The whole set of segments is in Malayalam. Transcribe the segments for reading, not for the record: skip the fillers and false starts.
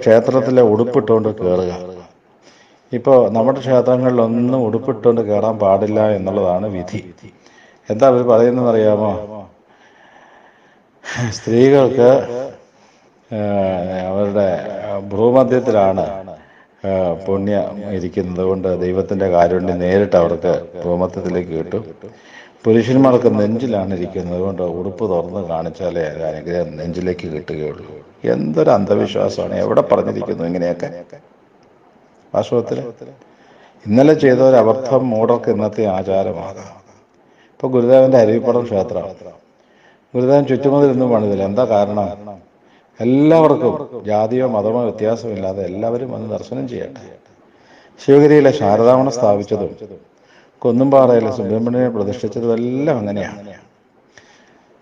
ക്ഷേത്രത്തിലെ ഉടുപ്പിട്ടുകൊണ്ട് കയറുക. ഇപ്പോൾ നമ്മുടെ ക്ഷേത്രങ്ങളിലൊന്നും ഉടുപ്പിട്ടുകൊണ്ട് കയറാൻ പാടില്ല എന്നുള്ളതാണ് വിധി. എന്താ അവർ പറയുന്നതെന്നറിയാമോ? സ്ത്രീകൾക്ക് അവരുടെ ഭ്രൂമധ്യത്തിലാണ് പുണ്യം ഇരിക്കുന്നത് കൊണ്ട് ദൈവത്തിൻ്റെ കാരുണ്യം നേരിട്ട് അവർക്ക് ഭ്രൂമധ്യത്തിലേക്ക് കിട്ടും. പുരുഷന്മാർക്ക് നെഞ്ചിലാണ് ഇരിക്കുന്നത് കൊണ്ട് ഉടുപ്പ് തുറന്ന് കാണിച്ചാലേ അത് അനുഗ്രഹം നെഞ്ചിലേക്ക് കിട്ടുകയുള്ളൂ. എന്തൊരു അന്ധവിശ്വാസമാണ്! എവിടെ പറഞ്ഞിരിക്കുന്നു ഇങ്ങനെയൊക്കെ? വാസ്തവത്തിൽ ഇന്നലെ ചെയ്ത ഒരു അബദ്ധം മൂഢർക്ക് ഇന്നത്തെ ആചാരമാകാം. ഇപ്പോൾ ഗുരുദേവൻ്റെ അരുവിപ്പുറം ക്ഷേത്രം, ഗുരുദേവൻ ചുറ്റുമതിലൊന്നും പണിതില്ല. എന്താ കാരണം? എല്ലാവർക്കും ജാതിയോ മതമോ വ്യത്യാസമില്ലാതെ എല്ലാവരും വന്ന് ദർശനം ചെയ്യട്ടെ. ശിവഗിരിയിലെ ശാരദാമണം സ്ഥാപിച്ചതും കുന്നുംപാറയിലെ സുബ്രഹ്മണ്യനെ പ്രതിഷ്ഠിച്ചതും എല്ലാം അങ്ങനെയാണ്.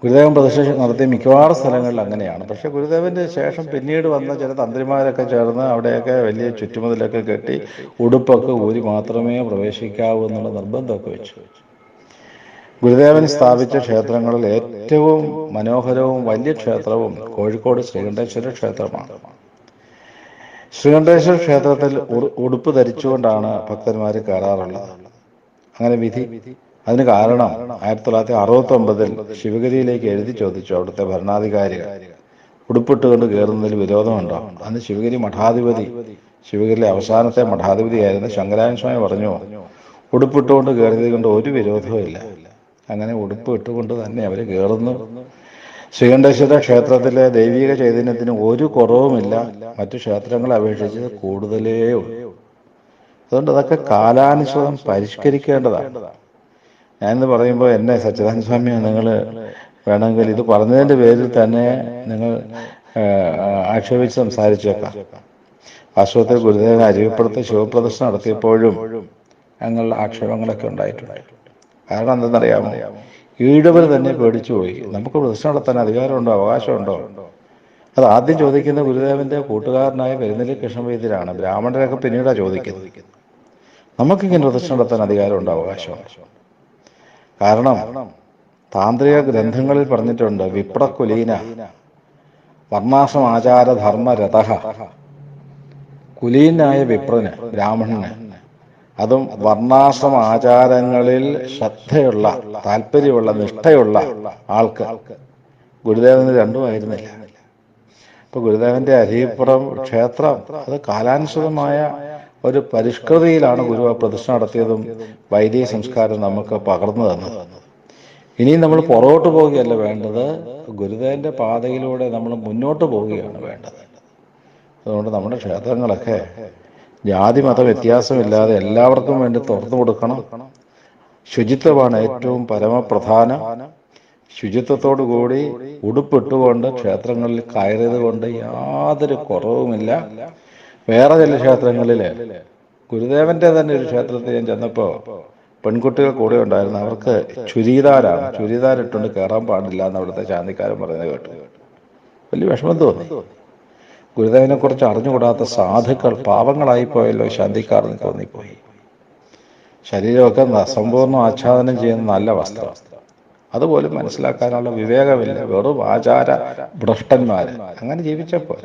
ഗുരുദേവൻ പ്രതിഷ്ഠ നടത്തിയ മിക്കവാറും സ്ഥലങ്ങളിൽ അങ്ങനെയാണ്. പക്ഷെ ഗുരുദേവന്റെ ശേഷം പിന്നീട് വന്ന ചില തന്ത്രിമാരൊക്കെ ചേർന്ന് അവിടെയൊക്കെ വലിയ ചുറ്റുമതിലൊക്കെ കെട്ടി ഉടുപ്പൊക്കെ ഊരി മാത്രമേ പ്രവേശിക്കാവൂ എന്നുള്ള നിർബന്ധമൊക്കെ വെച്ചു. ഗുരുദേവൻ സ്ഥാപിച്ച ക്ഷേത്രങ്ങളിൽ ഏറ്റവും മനോഹരവും വലിയ ക്ഷേത്രവും കോഴിക്കോട് ശ്രീകണ്ഠേശ്വര ക്ഷേത്രമാണ്. ശ്രീകണ്ഠേശ്വര ക്ഷേത്രത്തിൽ ഉടുപ്പ് ധരിച്ചുകൊണ്ടാണ് ഭക്തന്മാർ കയറാറുള്ളത്. അങ്ങനെ വിധി. അതിന് കാരണം 1969 ശിവഗിരിയിലേക്ക് എഴുതി ചോദിച്ചു അവിടുത്തെ ഭരണാധികാരികൾ, ഉടുപ്പിട്ടുകൊണ്ട് കയറുന്നതിൽ വിരോധമുണ്ടോ? അന്ന് ശിവഗിരി മഠാധിപതി, ശിവഗിരിയിലെ അവസാനത്തെ മഠാധിപതിയായിരുന്ന ശങ്കരായ സ്വാമി പറഞ്ഞു, ഉടുപ്പിട്ടുകൊണ്ട് കയറിയത് കൊണ്ട് ഒരു വിരോധവും ഇല്ല. അങ്ങനെ ഉടുപ്പ് ഇട്ടുകൊണ്ട് തന്നെ അവർ കയറുന്നു. ശ്രീകണ്ഠേശ്വര ക്ഷേത്രത്തിലെ ദൈവിക ചൈതന്യത്തിന് ഒരു കുറവുമില്ല. മറ്റു ക്ഷേത്രങ്ങളെ അപേക്ഷിച്ച് കൂടുതലേ ഉള്ളൂ. അതുകൊണ്ട് അതൊക്കെ കാലാനുസൃതം പരിഷ്കരിക്കേണ്ടതാണ്. ഞാനിന്ന് പറയുമ്പോൾ എന്നെ സച്ചിദാനന്ദ സ്വാമി, നിങ്ങൾ വേണമെങ്കിൽ ഇത് പറഞ്ഞതിൻ്റെ പേരിൽ തന്നെ നിങ്ങൾ ആക്ഷേപിച്ച് സംസാരിച്ചേക്കാം. വാസ്തവത്തിൽ ഗുരുദേവൻ അരുവിപ്പുറത്ത് ശിവപ്രദർശനം നടത്തിയപ്പോഴും ഞങ്ങളുടെ ആക്ഷേപങ്ങളൊക്കെ ഉണ്ടായിട്ടുണ്ട്. കാരണം എന്തെന്നറിയാമോ? ഈഴവർ തന്നെ പേടിച്ചു പോയി. നമുക്ക് പ്രദർശനം നടത്താൻ അധികാരമുണ്ടോ, അവകാശമുണ്ടോ? അത് ആദ്യം ചോദിക്കുന്ന ഗുരുദേവന്റെ കൂട്ടുകാരനായ പെരുന്നെല്ലി കൃഷ്ണവൈദ്യരാണ്. ബ്രാഹ്മണരൊക്കെ പിന്നീടാണ് ചോദിക്കുന്നത്. നമുക്കിങ്ങനെ പ്രദർശനം നടത്താൻ അധികാരമുണ്ടോ, അവകാശമുണ്ടോ? കാരണം താന്ത്രിക ഗ്രന്ഥങ്ങളിൽ പറഞ്ഞിട്ടുണ്ട്, വിപ്രകുലീന വർണ്ണാശ്രമ ആചാര ധർമ്മ രഥഃ. കുലീനായ വിപ്രന്, ബ്രാഹ്മണന്, അതും വർണ്ണാശ്രമ ആചാരങ്ങളിൽ ശ്രദ്ധയുള്ള, താല്പര്യമുള്ള, നിഷ്ഠയുള്ള ആൾക്ക്. ഗുരുദേവന് രണ്ടുമായിരുന്നില്ല. ഇപ്പൊ ഗുരുദേവന്റെ അരുവിപ്പുറം ക്ഷേത്രം അത് കാലാനുസൃതമായ ഒരു പരിഷ്കൃതിയിലാണ് ഗുരു പ്രതിഷ്ഠ നടത്തിയതും വൈദിക സംസ്കാരം നമുക്ക് പകർന്നു തന്നത്. ഇനിയും നമ്മൾ പുറകോട്ട് പോവുകയല്ല വേണ്ടത്, ഗുരുദേവന്റെ പാതയിലൂടെ നമ്മൾ മുന്നോട്ട് പോവുകയാണ് വേണ്ടത്. അതുകൊണ്ട് നമ്മുടെ ക്ഷേത്രങ്ങളൊക്കെ ജാതി മത വ്യത്യാസമില്ലാതെ എല്ലാവർക്കും വേണ്ടി തുറന്നു കൊടുക്കണം. ശുചിത്വമാണ് ഏറ്റവും പരമപ്രധാനം. ശുചിത്വത്തോടു കൂടി ഉടുപ്പിട്ടുകൊണ്ട് ക്ഷേത്രങ്ങളിൽ കയറിയത് കൊണ്ട് യാതൊരു കുറവുമില്ല. വേറെ ചില ക്ഷേത്രങ്ങളിൽ, ഗുരുദേവന്റെ തന്നെ ഒരു ക്ഷേത്രത്തിൽ ഞാൻ ചെന്നപ്പോൾ പെൺകുട്ടികൾ കൂടെ ഉണ്ടായിരുന്നു. അവർക്ക് ചുരിദാറാണ്, ചുരിദാറിട്ടുകൊണ്ട് കയറാൻ പാടില്ല എന്ന് അവിടുത്തെ ശാന്തിക്കാരൻ പറയുന്നത് കേട്ടു. വലിയ വിഷമം തോന്നി. ഗുരുദേവനെ കുറിച്ച് അറിഞ്ഞുകൂടാത്ത സാധുക്കൾ പാവങ്ങളായിപ്പോയല്ലോ ശാന്തിക്കാരെന്ന് തോന്നിപ്പോയി. ശരീരമൊക്കെ സമ്പൂർണ്ണം ആച്ഛാദനം ചെയ്യുന്ന നല്ല വസ്ത്രം, അതുപോലും മനസ്സിലാക്കാനുള്ള വിവേകമില്ല. വെറും ആചാര ഭ്രഷ്ടന്മാര് അങ്ങനെ ജീവിച്ചപ്പോൾ